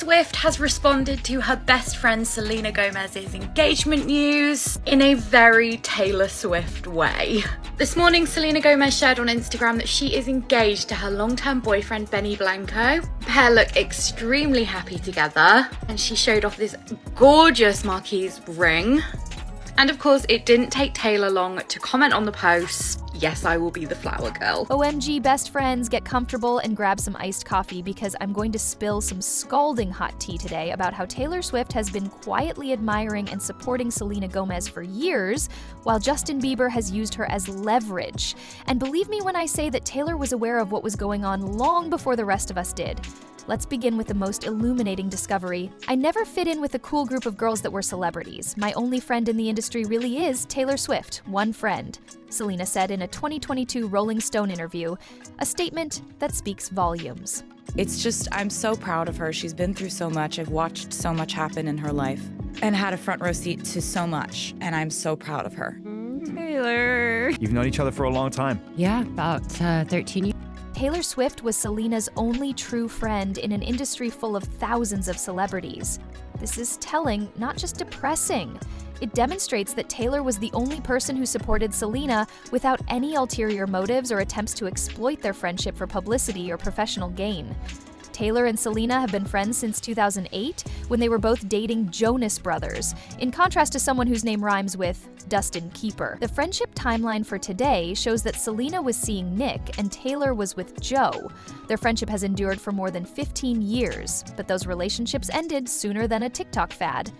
Swift has responded to her best friend Selena Gomez's engagement news in a very Taylor Swift way. This morning, Selena Gomez shared on Instagram that she is engaged to her long-term boyfriend Benny Blanco. The pair look extremely happy together, and she showed off this gorgeous Marquise ring. And of course, it didn't take Taylor long to comment on the post, "Yes, I will be the flower girl." OMG best friends, get comfortable and grab some iced coffee because I'm going to spill some scalding hot tea today about how Taylor Swift has been quietly admiring and supporting Selena Gomez for years, while Justin Bieber has used her as leverage. And believe me when I say that Taylor was aware of what was going on long before the rest of us did. Let's begin with the most illuminating discovery. I never fit in with a cool group of girls that were celebrities. My only friend in the industry really is Taylor Swift, one friend, Selena said in a 2022 Rolling Stone interview, a statement that speaks volumes. I'm so proud of her. She's been through so much. I've watched so much happen in her life and had a front row seat to so much, and I'm so proud of her. Taylor. You've known each other for a long time. Yeah, about 13 years. Taylor Swift was Selena's only true friend in an industry full of thousands of celebrities. This is telling, not just depressing. It demonstrates that Taylor was the only person who supported Selena without any ulterior motives or attempts to exploit their friendship for publicity or professional gain. Taylor and Selena have been friends since 2008, when they were both dating Jonas Brothers, in contrast to someone whose name rhymes with Dustin Keeper. The friendship timeline for today shows that Selena was seeing Nick and Taylor was with Joe. Their friendship has endured for more than 15 years, but those relationships ended sooner than a TikTok fad.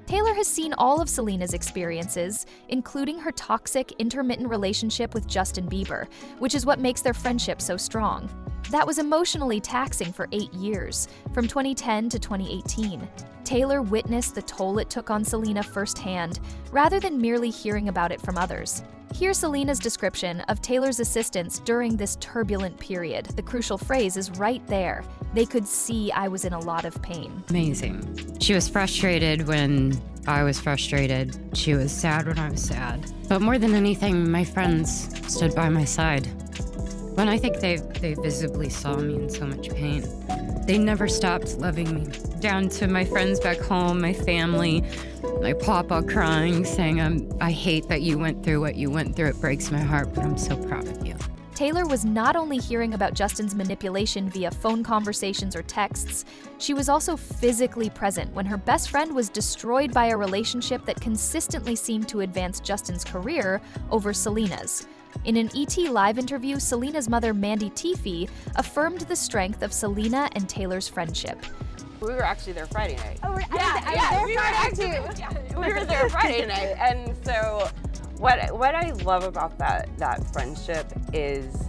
Taylor has seen all of Selena's experiences, including her toxic, intermittent relationship with Justin Bieber, which is what makes their friendship so strong. That was emotionally taxing for 8 years, from 2010 to 2018. Taylor witnessed the toll it took on Selena firsthand, rather than merely hearing about it from others. Here's Selena's description of Taylor's assistance during this turbulent period. The crucial phrase is right there. They could see I was in a lot of pain. Amazing. She was frustrated when I was frustrated. She was sad when I was sad. But more than anything, my friends stood by my side. When I think they visibly saw me in so much pain. They never stopped loving me. Down to my friends back home, my family, my papa crying, saying, I hate that you went through what you went through. It breaks my heart, but I'm so proud of you. Taylor was not only hearing about Justin's manipulation via phone conversations or texts, she was also physically present when her best friend was destroyed by a relationship that consistently seemed to advance Justin's career over Selena's. In an ET Live interview, Selena's mother, Mandy Teefey, affirmed the strength of Selena and Taylor's friendship. We were actually there Friday night. Oh, we were there Friday night, and so what I love about that friendship is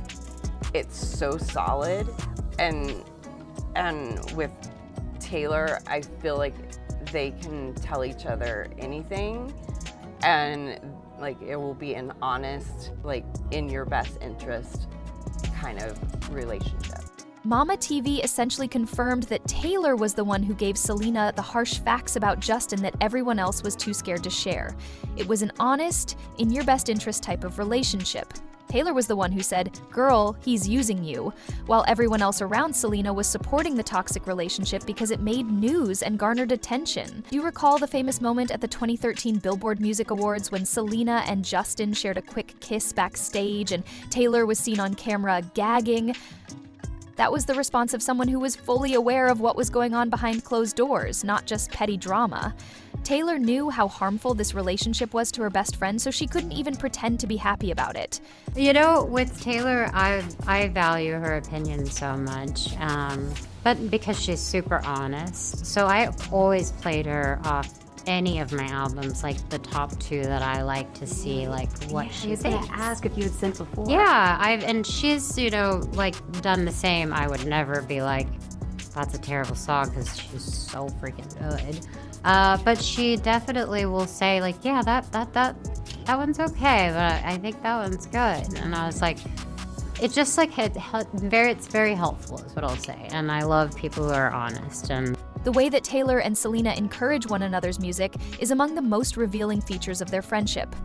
it's so solid, and with Taylor, I feel like they can tell each other anything, and like it will be an honest, like in your best interest kind of relationship. Mama TV essentially confirmed that Taylor was the one who gave Selena the harsh facts about Justin that everyone else was too scared to share. It was an honest, in your best interest type of relationship. Taylor was the one who said, "Girl, he's using you," while everyone else around Selena was supporting the toxic relationship because it made news and garnered attention. Do you recall the famous moment at the 2013 Billboard Music Awards when Selena and Justin shared a quick kiss backstage and Taylor was seen on camera gagging? That was the response of someone who was fully aware of what was going on behind closed doors, not just petty drama. Taylor knew how harmful this relationship was to her best friend, so she couldn't even pretend to be happy about it. You know, with Taylor, I value her opinion so much, but because she's super honest. So I always played her off any of my albums, like the top 2 that I like to see, like what she was thinks. gonna ask if you had sent before. Yeah, and she's, like done the same. I would never be like, that's a terrible song, because she's so freaking good. But she definitely will say like, yeah, that one's okay, but I think that one's good. And I was like, it's just like it's very helpful is what I'll say. And I love people who are honest. And the way that Taylor and Selena encourage one another's music is among the most revealing features of their friendship.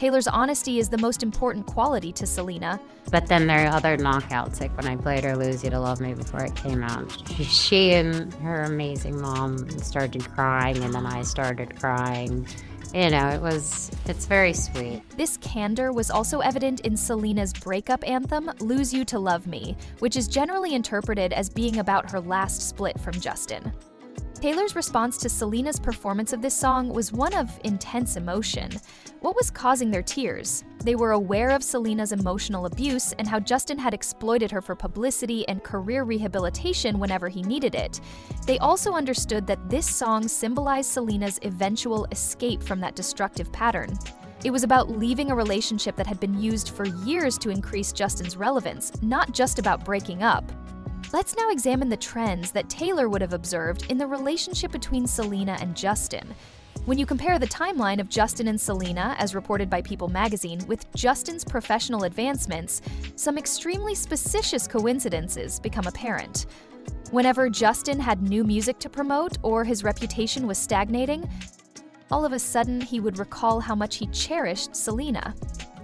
Taylor's honesty is the most important quality to Selena. But then there are other knockouts, like when I played her Lose You to Love Me before it came out. She and her amazing mom started crying, and then I started crying. You know, it's very sweet. This candor was also evident in Selena's breakup anthem, Lose You to Love Me, which is generally interpreted as being about her last split from Justin. Taylor's response to Selena's performance of this song was one of intense emotion. What was causing their tears? They were aware of Selena's emotional abuse and how Justin had exploited her for publicity and career rehabilitation whenever he needed it. They also understood that this song symbolized Selena's eventual escape from that destructive pattern. It was about leaving a relationship that had been used for years to increase Justin's relevance, not just about breaking up. Let's now examine the trends that Taylor would have observed in the relationship between Selena and Justin. When you compare the timeline of Justin and Selena, as reported by People magazine, with Justin's professional advancements, some extremely suspicious coincidences become apparent. Whenever Justin had new music to promote or his reputation was stagnating, all of a sudden he would recall how much he cherished Selena.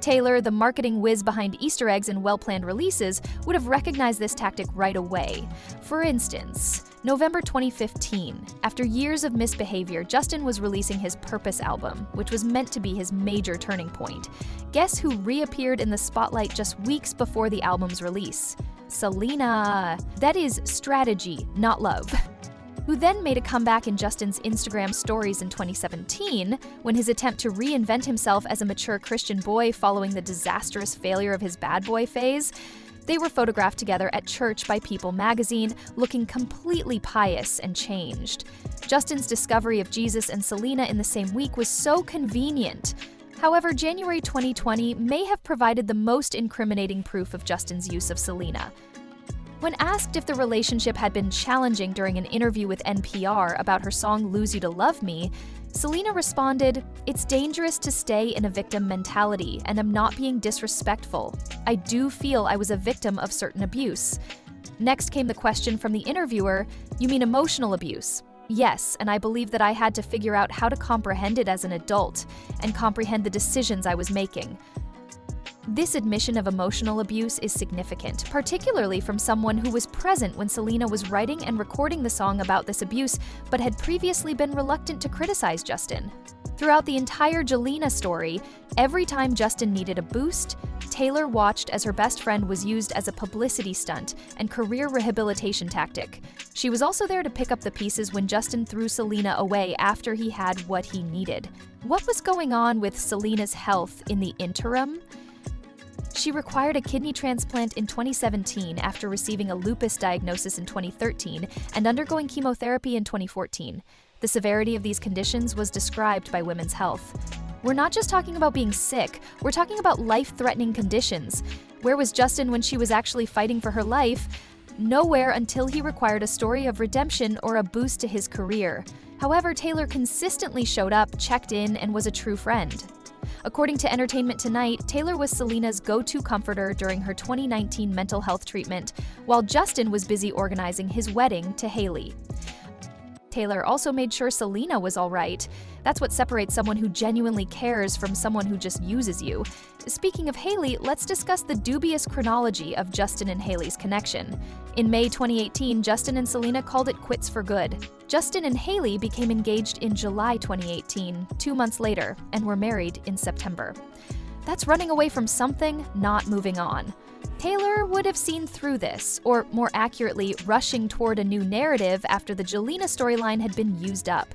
Taylor, the marketing whiz behind Easter eggs and well-planned releases, would have recognized this tactic right away. For instance, November 2015, after years of misbehavior, Justin was releasing his Purpose album, which was meant to be his major turning point. Guess who reappeared in the spotlight just weeks before the album's release? Selena. That is strategy, not love. Who then made a comeback in Justin's Instagram stories in 2017 when his attempt to reinvent himself as a mature Christian boy following the disastrous failure of his bad boy phase. They were photographed together at church by People magazine, looking completely pious and changed. Justin's discovery of Jesus and Selena in the same week was so convenient. However, January 2020 may have provided the most incriminating proof of Justin's use of Selena. When asked if the relationship had been challenging during an interview with NPR about her song Lose You to Love Me, Selena responded, "It's dangerous to stay in a victim mentality, and I'm not being disrespectful. I do feel I was a victim of certain abuse." Next came the question from the interviewer, "You mean emotional abuse?" "Yes, and I believe that I had to figure out how to comprehend it as an adult, and comprehend the decisions I was making." This admission of emotional abuse is significant, particularly from someone who was present when Selena was writing and recording the song about this abuse, but had previously been reluctant to criticize Justin. Throughout the entire Jelena story, every time Justin needed a boost, Taylor watched as her best friend was used as a publicity stunt and career rehabilitation tactic. She was also there to pick up the pieces when Justin threw Selena away after he had what he needed. What was going on with Selena's health in the interim? She required a kidney transplant in 2017 after receiving a lupus diagnosis in 2013 and undergoing chemotherapy in 2014. The severity of these conditions was described by Women's Health. We're not just talking about being sick, we're talking about life-threatening conditions. Where was Justin when she was actually fighting for her life? Nowhere until he required a story of redemption or a boost to his career. However, Taylor consistently showed up, checked in, and was a true friend. According to Entertainment Tonight, Taylor was Selena's go-to comforter during her 2019 mental health treatment, while Justin was busy organizing his wedding to Hailey. Taylor also made sure Selena was all right. That's what separates someone who genuinely cares from someone who just uses you. Speaking of Hailey, let's discuss the dubious chronology of Justin and Hailey's connection. In May 2018, Justin and Selena called it quits for good. Justin and Hailey became engaged in July 2018, 2 months later, and were married in September. That's running away from something, not moving on. Taylor would have seen through this, or more accurately, rushing toward a new narrative after the Jelena storyline had been used up.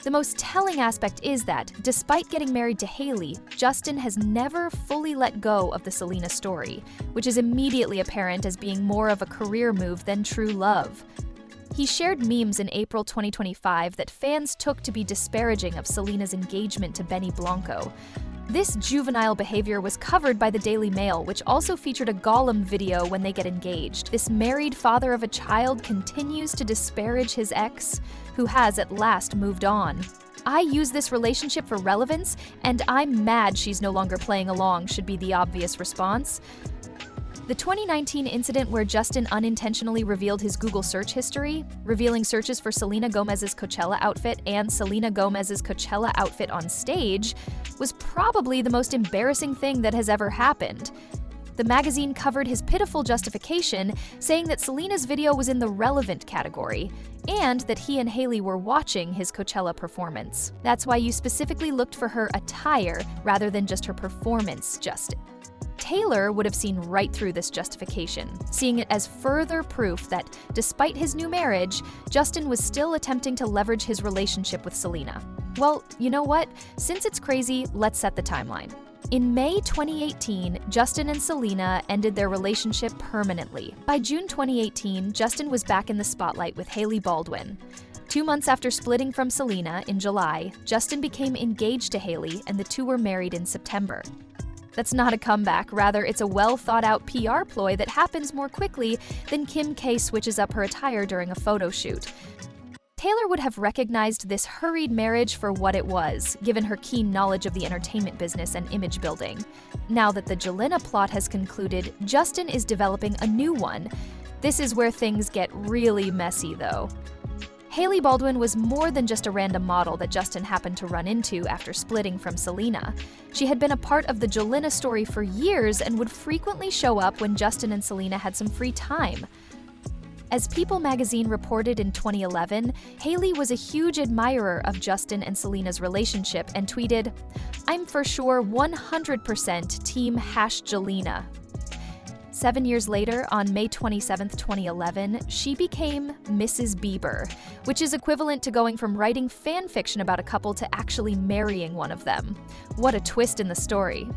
The most telling aspect is that, despite getting married to Hailey, Justin has never fully let go of the Selena story, which is immediately apparent as being more of a career move than true love. He shared memes in April 2025 that fans took to be disparaging of Selena's engagement to Benny Blanco. This juvenile behavior was covered by the Daily Mail, which also featured a Gollum video when they get engaged. This married father of a child continues to disparage his ex, who has at last moved on. "I use this relationship for relevance, and I'm mad she's no longer playing along," should be the obvious response. The 2019 incident where Justin unintentionally revealed his Google search history, revealing searches for Selena Gomez's Coachella outfit and Selena Gomez's Coachella outfit on stage, was probably the most embarrassing thing that has ever happened. The magazine covered his pitiful justification, saying that Selena's video was in the relevant category, and that he and Hailey were watching his Coachella performance. That's why you specifically looked for her attire rather than just her performance, Justin. Taylor would have seen right through this justification, seeing it as further proof that, despite his new marriage, Justin was still attempting to leverage his relationship with Selena. Well, you know what? Since it's crazy, let's set the timeline. In May 2018, Justin and Selena ended their relationship permanently. By June 2018, Justin was back in the spotlight with Hailey Baldwin. 2 months after splitting from Selena in July, Justin became engaged to Hailey, and the two were married in September. That's not a comeback, rather it's a well-thought-out PR ploy that happens more quickly than Kim K switches up her attire during a photo shoot. Taylor would have recognized this hurried marriage for what it was, given her keen knowledge of the entertainment business and image building. Now that the Jelena plot has concluded, Justin is developing a new one. This is where things get really messy, though. Hailey Baldwin was more than just a random model that Justin happened to run into after splitting from Selena. She had been a part of the Jelena story for years and would frequently show up when Justin and Selena had some free time. As People magazine reported in 2011, Hailey was a huge admirer of Justin and Selena's relationship and tweeted, "I'm for sure 100% team #Jelena." 7 years later, on May 27, 2011, she became Mrs. Bieber, which is equivalent to going from writing fan fiction about a couple to actually marrying one of them. What a twist in the story.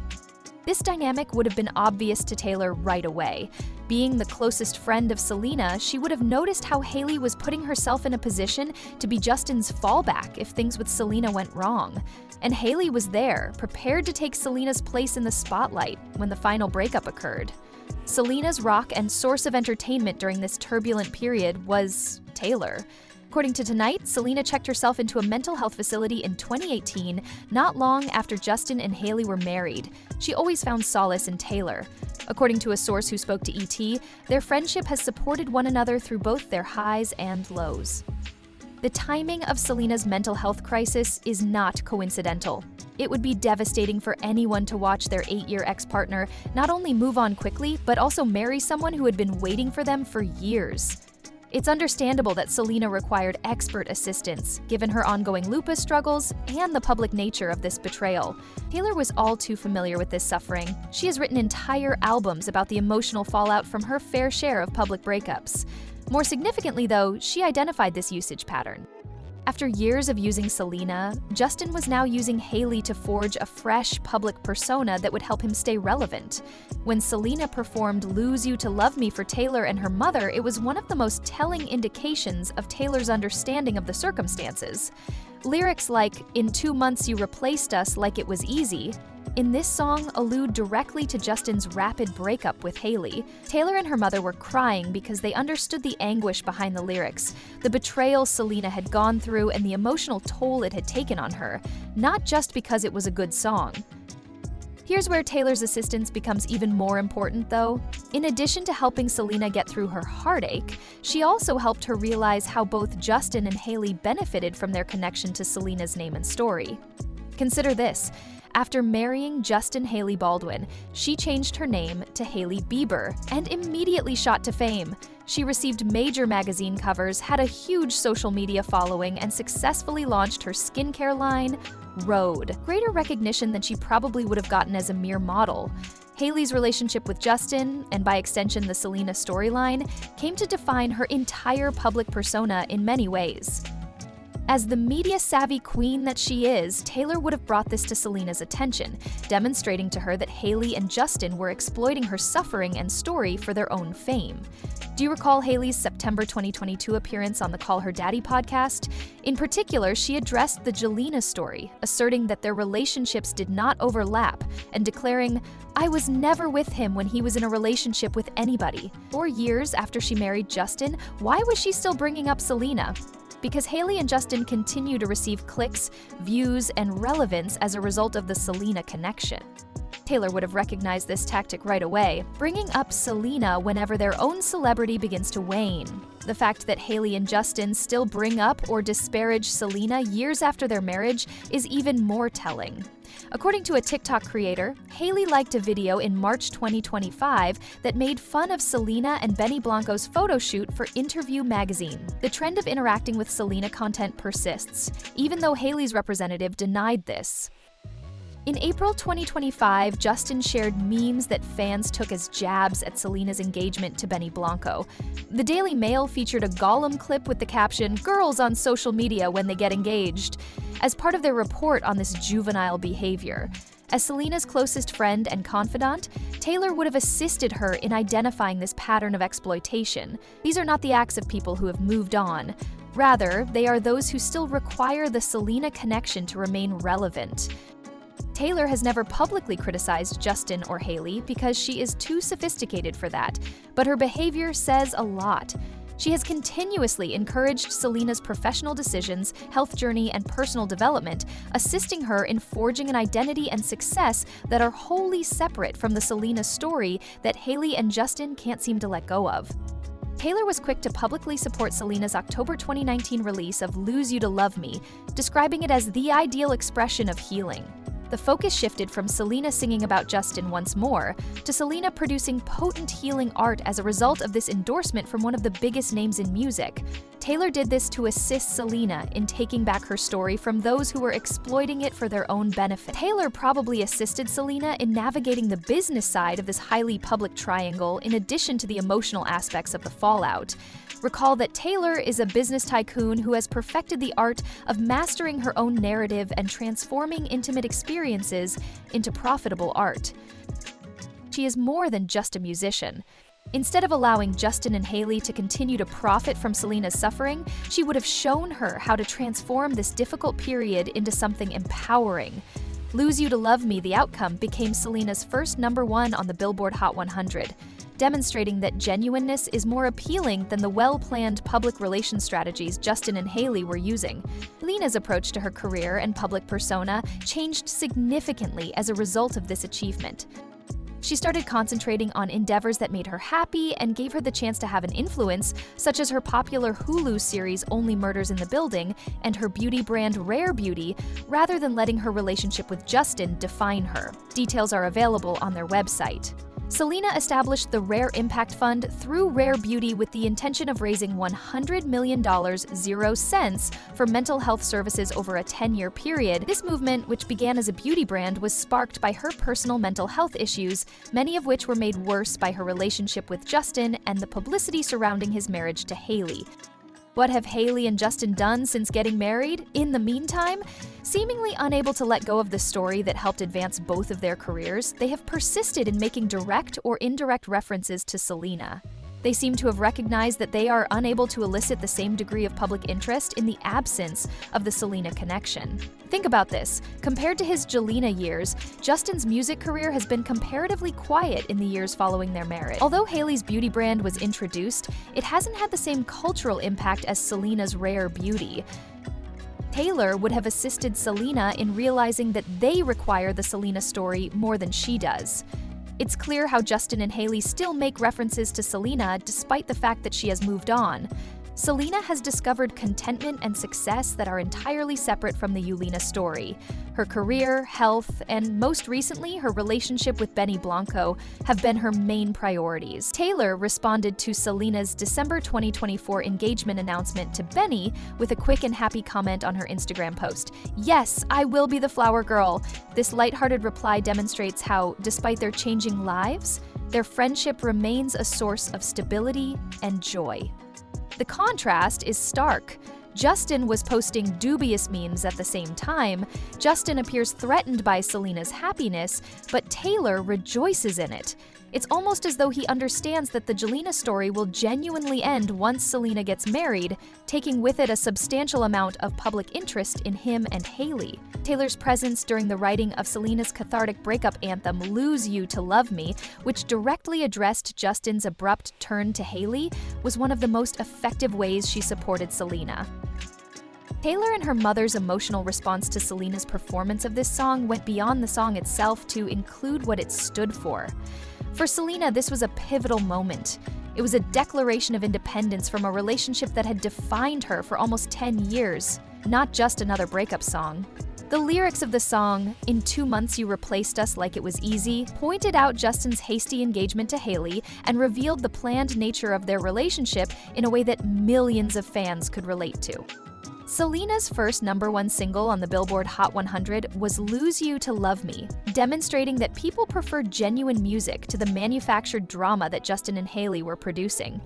This dynamic would have been obvious to Taylor right away. Being the closest friend of Selena, she would have noticed how Hailey was putting herself in a position to be Justin's fallback if things with Selena went wrong. And Hailey was there, prepared to take Selena's place in the spotlight when the final breakup occurred. Selena's rock and source of entertainment during this turbulent period was Taylor. According to Tonight, Selena checked herself into a mental health facility in 2018, not long after Justin and Hailey were married. She always found solace in Taylor. According to a source who spoke to ET, their friendship has supported one another through both their highs and lows. The timing of Selena's mental health crisis is not coincidental. It would be devastating for anyone to watch their 8-year ex-partner not only move on quickly, but also marry someone who had been waiting for them for years. It's understandable that Selena required expert assistance, given her ongoing lupus struggles and the public nature of this betrayal. Taylor was all too familiar with this suffering. She has written entire albums about the emotional fallout from her fair share of public breakups. More significantly, though, she identified this usage pattern. After years of using Selena, Justin was now using Hailey to forge a fresh public persona that would help him stay relevant. When Selena performed Lose You to Love Me for Taylor and her mother, it was one of the most telling indications of Taylor's understanding of the circumstances. Lyrics like, "In 2 months you replaced us like it was easy," in this song allude directly to Justin's rapid breakup with Hailey. Taylor and her mother were crying because they understood the anguish behind the lyrics, the betrayal Selena had gone through, and the emotional toll it had taken on her, not just because it was a good song. Here's where Taylor's assistance becomes even more important, though. In addition to helping Selena get through her heartache, she also helped her realize how both Justin and Hailey benefited from their connection to Selena's name and story. Consider this. After marrying Justin Hailey Baldwin, she changed her name to Hailey Bieber and immediately shot to fame. She received major magazine covers, had a huge social media following, and successfully launched her skincare line, Rhode. Greater recognition than she probably would have gotten as a mere model. Hailey's relationship with Justin, and by extension the Selena storyline, came to define her entire public persona in many ways. As the media-savvy queen that she is, Taylor would have brought this to Selena's attention, demonstrating to her that Hailey and Justin were exploiting her suffering and story for their own fame. Do you recall Hailey's September 2022 appearance on the Call Her Daddy podcast? In particular, she addressed the Jelena story, asserting that their relationships did not overlap, and declaring, "I was never with him when he was in a relationship with anybody." 4 years after she married Justin, why was she still bringing up Selena? Because Hailey and Justin continue to receive clicks, views, and relevance as a result of the Selena connection. Taylor would have recognized this tactic right away, bringing up Selena whenever their own celebrity begins to wane. The fact that Hailey and Justin still bring up or disparage Selena years after their marriage is even more telling. According to a TikTok creator, Hailey liked a video in March 2025 that made fun of Selena and Benny Blanco's photo shoot for Interview magazine. The trend of interacting with Selena content persists, even though Hailey's representative denied this. In April 2025, Justin shared memes that fans took as jabs at Selena's engagement to Benny Blanco. The Daily Mail featured a Gollum clip with the caption, "Girls on social media when they get engaged," as part of their report on this juvenile behavior. As Selena's closest friend and confidant, Taylor would have assisted her in identifying this pattern of exploitation. These are not the acts of people who have moved on. Rather, they are those who still require the Selena connection to remain relevant. Taylor has never publicly criticized Justin or Hailey because she is too sophisticated for that, but her behavior says a lot. She has continuously encouraged Selena's professional decisions, health journey, and personal development, assisting her in forging an identity and success that are wholly separate from the Selena story that Hailey and Justin can't seem to let go of. Taylor was quick to publicly support Selena's October 2019 release of Lose You to Love Me, describing it as the ideal expression of healing. The focus shifted from Selena singing about Justin once more to Selena producing potent healing art as a result of this endorsement from one of the biggest names in music. Taylor did this to assist Selena in taking back her story from those who were exploiting it for their own benefit. Taylor probably assisted Selena in navigating the business side of this highly public triangle in addition to the emotional aspects of the fallout. Recall that Taylor is a business tycoon who has perfected the art of mastering her own narrative and transforming intimate experiences into profitable art. She is more than just a musician. Instead of allowing Justin and Hailey to continue to profit from Selena's suffering, she would have shown her how to transform this difficult period into something empowering. Lose You to Love Me, the outcome, became Selena's first #1 on the Billboard Hot 100. Demonstrating that genuineness is more appealing than the well-planned public relations strategies Justin and Hailey were using. Selena's approach to her career and public persona changed significantly as a result of this achievement. She started concentrating on endeavors that made her happy and gave her the chance to have an influence, such as her popular Hulu series Only Murders in the Building and her beauty brand Rare Beauty, rather than letting her relationship with Justin define her. Details are available on their website. Selena established the Rare Impact Fund through Rare Beauty with the intention of raising $100 million, 0 cents, for mental health services over a 10-year period. This movement, which began as a beauty brand, was sparked by her personal mental health issues, many of which were made worse by her relationship with Justin and the publicity surrounding his marriage to Hailey. What have Hailey and Justin done since getting married? In the meantime, seemingly unable to let go of the story that helped advance both of their careers, they have persisted in making direct or indirect references to Selena. They seem to have recognized that they are unable to elicit the same degree of public interest in the absence of the Selena connection. Think about this. Compared to his Jelena years, Justin's music career has been comparatively quiet in the years following their marriage. Although Hailey's beauty brand was introduced, it hasn't had the same cultural impact as Selena's Rare Beauty. Taylor would have assisted Selena in realizing that they require the Selena story more than she does. It's clear how Justin and Hailey still make references to Selena despite the fact that she has moved on. Selena has discovered contentment and success that are entirely separate from the Yulena story. Her career, health, and most recently, her relationship with Benny Blanco have been her main priorities. Taylor responded to Selena's December 2024 engagement announcement to Benny with a quick and happy comment on her Instagram post. "Yes, I will be the flower girl." This lighthearted reply demonstrates how, despite their changing lives, their friendship remains a source of stability and joy. The contrast is stark. Justin was posting dubious memes at the same time. Justin appears threatened by Selena's happiness, but Taylor rejoices in it. It's almost as though he understands that the Jelena story will genuinely end once Selena gets married, taking with it a substantial amount of public interest in him and Hailey. Taylor's presence during the writing of Selena's cathartic breakup anthem Lose You to Love Me, which directly addressed Justin's abrupt turn to Hailey, was one of the most effective ways she supported Selena. Taylor and her mother's emotional response to Selena's performance of this song went beyond the song itself to include what it stood for. For Selena, this was a pivotal moment. It was a declaration of independence from a relationship that had defined her for almost 10 years, not just another breakup song. The lyrics of the song, "In 2 months you replaced us like it was easy," pointed out Justin's hasty engagement to Hailey and revealed the planned nature of their relationship in a way that millions of fans could relate to. Selena's first #1 single on the Billboard Hot 100 was "Lose You to Love Me," demonstrating that people prefer genuine music to the manufactured drama that Justin and Hailey were producing.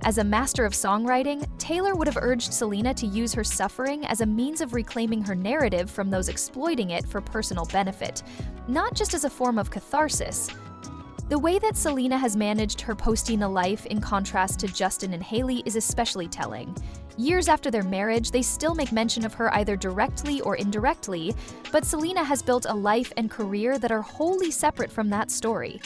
As a master of songwriting, Taylor would have urged Selena to use her suffering as a means of reclaiming her narrative from those exploiting it for personal benefit, not just as a form of catharsis. The way that Selena has managed her postina life in contrast to Justin and Hailey is especially telling. Years after their marriage, they still make mention of her either directly or indirectly, but Selena has built a life and career that are wholly separate from that story.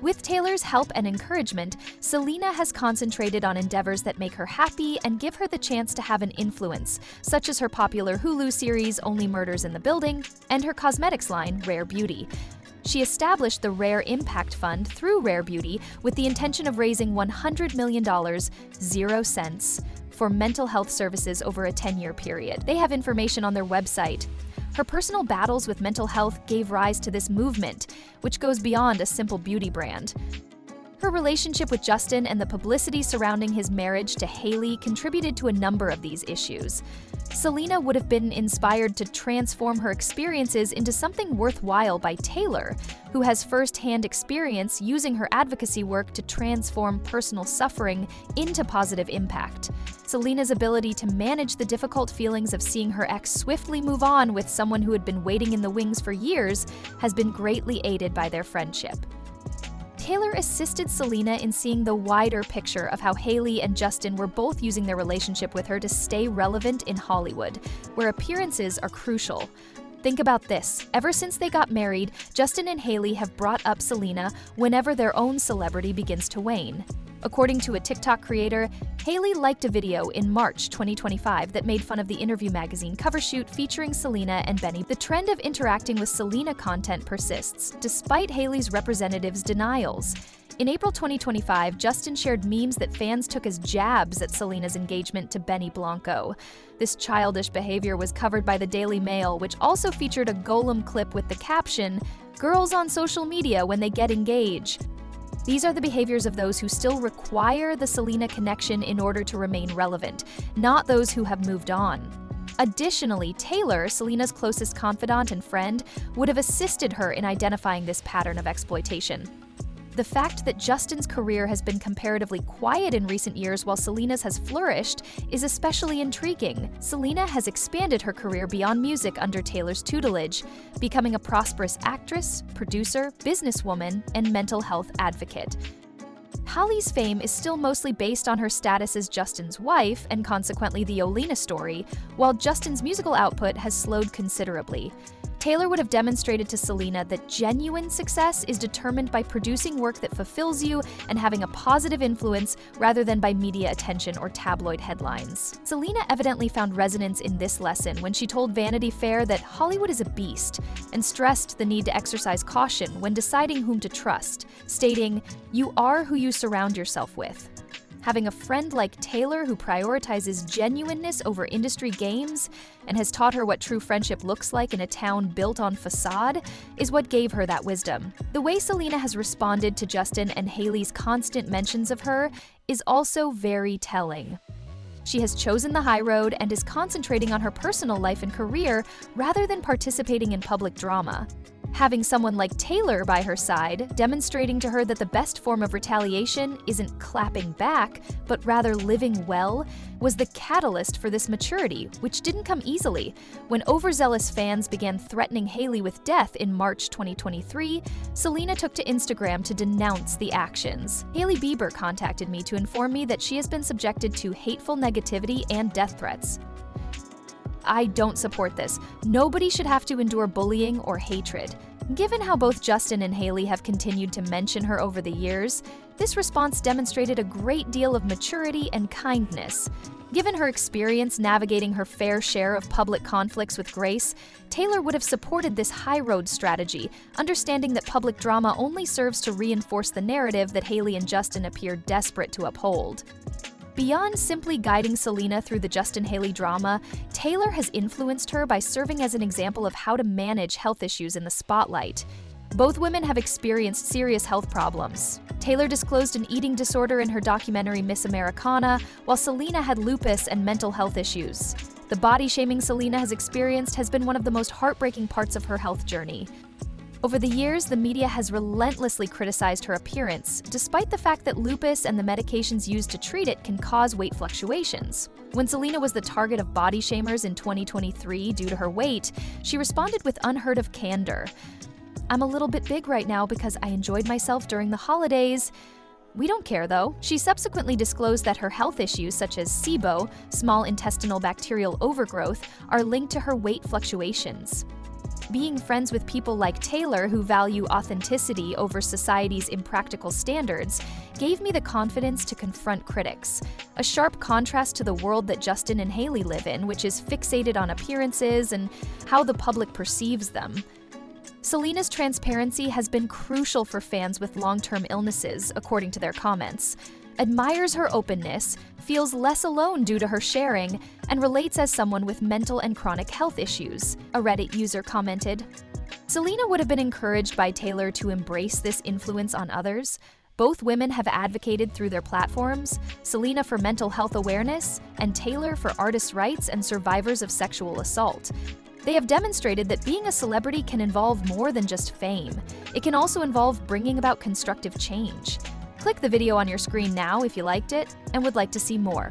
With Taylor's help and encouragement, Selena has concentrated on endeavors that make her happy and give her the chance to have an influence, such as her popular Hulu series Only Murders in the Building and her cosmetics line, Rare Beauty. She established the Rare Impact Fund through Rare Beauty with the intention of raising $100 million, 0 cents, for mental health services over a 10-year period. They have information on their website. Her personal battles with mental health gave rise to this movement, which goes beyond a simple beauty brand. Her relationship with Justin and the publicity surrounding his marriage to Hailey contributed to a number of these issues. Selena would have been inspired to transform her experiences into something worthwhile by Taylor, who has first-hand experience using her advocacy work to transform personal suffering into positive impact. Selena's ability to manage the difficult feelings of seeing her ex swiftly move on with someone who had been waiting in the wings for years has been greatly aided by their friendship. Taylor assisted Selena in seeing the wider picture of how Hailey and Justin were both using their relationship with her to stay relevant in Hollywood, where appearances are crucial. Think about this. Ever since they got married, Justin and Hailey have brought up Selena whenever their own celebrity begins to wane. According to a TikTok creator, Hailey liked a video in March 2025 that made fun of the Interview magazine cover shoot featuring Selena and Benny. The trend of interacting with Selena content persists, despite Hailey's representatives' denials. In April 2025, Justin shared memes that fans took as jabs at Selena's engagement to Benny Blanco. This childish behavior was covered by the Daily Mail, which also featured a Golem clip with the caption, "Girls on social media when they get engaged." These are the behaviors of those who still require the Selena connection in order to remain relevant, not those who have moved on. Additionally, Taylor, Selena's closest confidant and friend, would have assisted her in identifying this pattern of exploitation. The fact that Justin's career has been comparatively quiet in recent years while Selena's has flourished is especially intriguing. Selena has expanded her career beyond music under Taylor's tutelage, becoming a prosperous actress, producer, businesswoman, and mental health advocate. Hallie's fame is still mostly based on her status as Justin's wife and consequently the Olena story, while Justin's musical output has slowed considerably. Taylor would have demonstrated to Selena that genuine success is determined by producing work that fulfills you and having a positive influence rather than by media attention or tabloid headlines. Selena evidently found resonance in this lesson when she told Vanity Fair that Hollywood is a beast and stressed the need to exercise caution when deciding whom to trust, stating, "You are who you surround yourself with." Having a friend like Taylor who prioritizes genuineness over industry games and has taught her what true friendship looks like in a town built on facade is what gave her that wisdom. The way Selena has responded to Justin and Hailey's constant mentions of her is also very telling. She has chosen the high road and is concentrating on her personal life and career rather than participating in public drama. Having someone like Taylor by her side, demonstrating to her that the best form of retaliation isn't clapping back, but rather living well, was the catalyst for this maturity, which didn't come easily. When overzealous fans began threatening Hailey with death in March 2023, Selena took to Instagram to denounce the actions. Hailey Bieber contacted me to inform me that she has been subjected to hateful negativity and death threats. I don't support this. Nobody should have to endure bullying or hatred. Given how both Justin and Hailey have continued to mention her over the years, This response demonstrated a great deal of maturity and kindness. Given her experience navigating her fair share of public conflicts with grace, Taylor would have supported this high-road strategy, understanding that public drama only serves to reinforce the narrative that Hailey and Justin appear desperate to uphold. Beyond simply guiding Selena through the Justin-Hailey drama, Taylor has influenced her by serving as an example of how to manage health issues in the spotlight. Both women have experienced serious health problems. Taylor disclosed an eating disorder in her documentary Miss Americana, while Selena had lupus and mental health issues. The body shaming Selena has experienced has been one of the most heartbreaking parts of her health journey. Over the years, the media has relentlessly criticized her appearance, despite the fact that lupus and the medications used to treat it can cause weight fluctuations. When Selena was the target of body shamers in 2023 due to her weight, she responded with unheard of candor. "I'm a little bit big right now because I enjoyed myself during the holidays. We don't care though." She subsequently disclosed that her health issues such as SIBO, small intestinal bacterial overgrowth, are linked to her weight fluctuations. Being friends with people like Taylor who value authenticity over society's impractical standards gave me the confidence to confront critics, a sharp contrast to the world that Justin and Hailey live in, which is fixated on appearances and how the public perceives them. Selena's transparency has been crucial for fans with long-term illnesses, according to their comments. Admires her openness, feels less alone due to her sharing, and relates as someone with mental and chronic health issues, a Reddit user commented. Selena would have been encouraged by Taylor to embrace this influence on others. Both women have advocated through their platforms, Selena for mental health awareness, and Taylor for artists' rights and survivors of sexual assault. They have demonstrated that being a celebrity can involve more than just fame. It can also involve bringing about constructive change. Click the video on your screen now if you liked it and would like to see more.